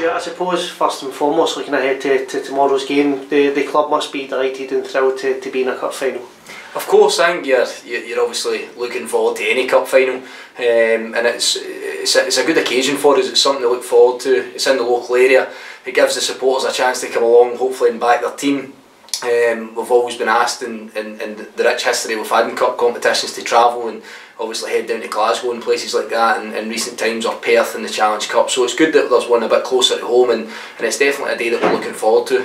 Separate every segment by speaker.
Speaker 1: Stuart, I suppose first and foremost, looking ahead to tomorrow's game, the club must be delighted and thrilled to be in a cup final.
Speaker 2: Of course, I think you're obviously looking forward to any cup final, and it's a good occasion for us. It's something to look forward to. It's in the local area. It gives the supporters a chance to come along, hopefully, and back their team. We've always been asked in the rich history we've had in cup competitions to travel and obviously head down to Glasgow and places like that in recent times, or Perth in the Challenge Cup. So it's good that there's one a bit closer to home, and it's definitely a day that we're looking forward to.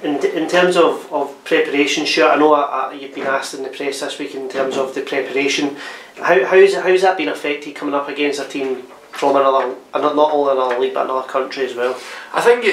Speaker 1: In terms of preparation, Stuart, I know you've been asked in the press this week in terms of the preparation. How's that been affected coming up against a team from another, not only another league but another country as well?
Speaker 2: I think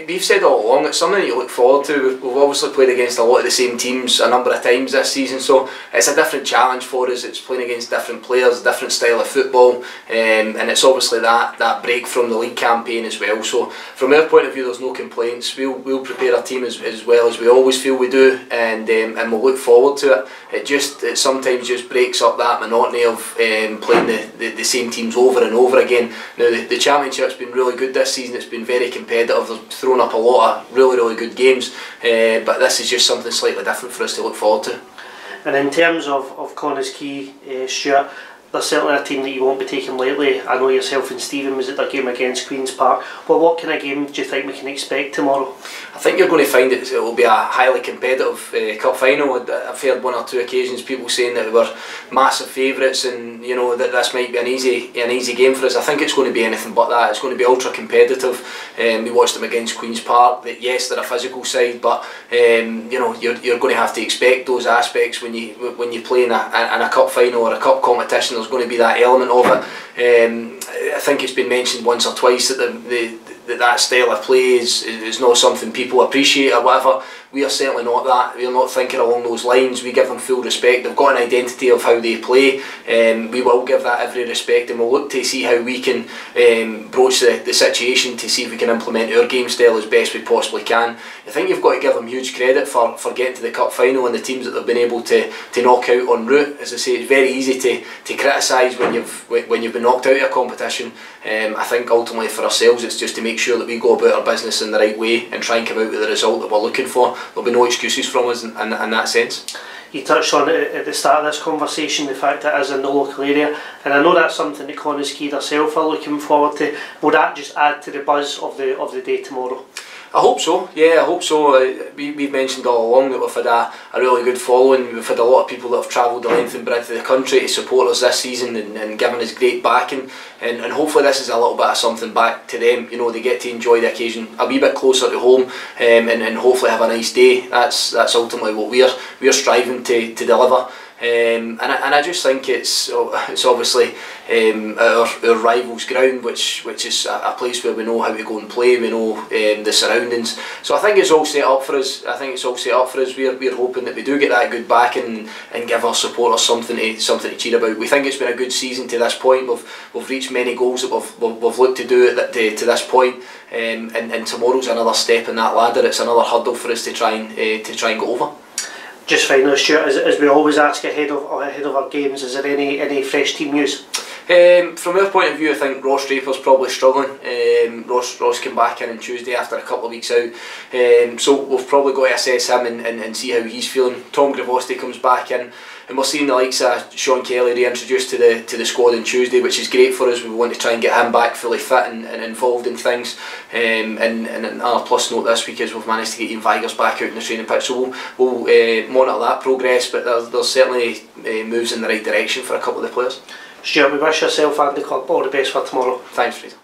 Speaker 2: we've said all along, it's something that you look forward to. We've obviously played against a lot of the same teams a number of times this season, so it's a different challenge for us. It's playing against different players, different style of football, and it's obviously that break from the league campaign as well. So from our point of view, there's no complaints. We'll prepare our team as well as we always feel we do, and we'll look forward to it. It sometimes just breaks up that monotony of playing the same teams over and over again. Now the championship's been really good this season. It's been very competitive. They've thrown up a lot of really good games, but this is just something slightly different for us to look forward to.
Speaker 1: And in terms of Connah's Quay, Stuart, there's certainly a team that you won't be taking lightly. I know yourself and Stephen was at their game against Queen's Park. But what kind of game do you think we can expect tomorrow? I
Speaker 2: think you're going to find it will be a highly competitive cup final. I've heard one or two occasions people saying that we were massive favourites, and you know that this might be an easy game for us. I think it's going to be anything but that. It's going to be ultra competitive. We watched them against Queen's Park. That yes, they're a physical side, but you know you're going to have to expect those aspects when you play in a cup final or a cup competition. There's going to be that element of it. I think it's been mentioned once or twice that that style of play is not something people appreciate or whatever. We are certainly not that. We are not thinking along those lines. We give them full respect. They've got an identity of how they play. We will give that every respect, and we'll look to see how we can broach the situation to see if we can implement our game style as best we possibly can. I think you've got to give them huge credit for getting to the cup final and the teams that they've been able to knock out en route. As I say, it's very easy to criticise when you've been knocked out of a competition. I think ultimately for ourselves it's just to make sure that we go about our business in the right way and try and come out with the result that we're looking for. There'll be no excuses from us in that sense.
Speaker 1: You touched on it at the start of this conversation, the fact that it is in the local area, and I know that's something that Connah's Quay themselves are looking forward to. Will that just add to the buzz of the day tomorrow?
Speaker 2: I hope so, yeah, I hope so. We've mentioned all along that we've had a really good following. We've had a lot of people that have travelled the length and breadth of the country to support us this season and given us great backing, and hopefully this is a little bit of something back to them. You know, they get to enjoy the occasion a wee bit closer to home, and hopefully have a nice day. That's ultimately what we're striving to deliver. And I just think it's obviously our rivals' ground, which is a place where we know how to go and play. We know the surroundings, so I think it's all set up for us. We're hoping that we do get that good backing and give our supporters something to cheer about. We think it's been a good season to this point. We've reached many goals that we've looked to do to this point, and tomorrow's another step in that ladder. It's another hurdle for us to try and go over.
Speaker 1: Just finally, Stuart, as we always ask ahead of our games, is there any fresh team news?
Speaker 2: From our point of view, I think Ross Draper's probably struggling. Ross came back in on Tuesday after a couple of weeks out, so we've probably got to assess him and see how he's feeling. Tom Gravosti comes back in, and we're seeing the likes of Sean Kelly reintroduced to the squad on Tuesday, which is great for us. We want to try and get him back fully fit and involved in things. And another plus note this week is we've managed to get Ian Vigurs back out in the training pitch, so we'll monitor that progress, but there's certainly moves in the right direction for a couple of the players.
Speaker 1: Stuart, we wish yourself and the club all the best for tomorrow.
Speaker 2: Thanks, Fraser.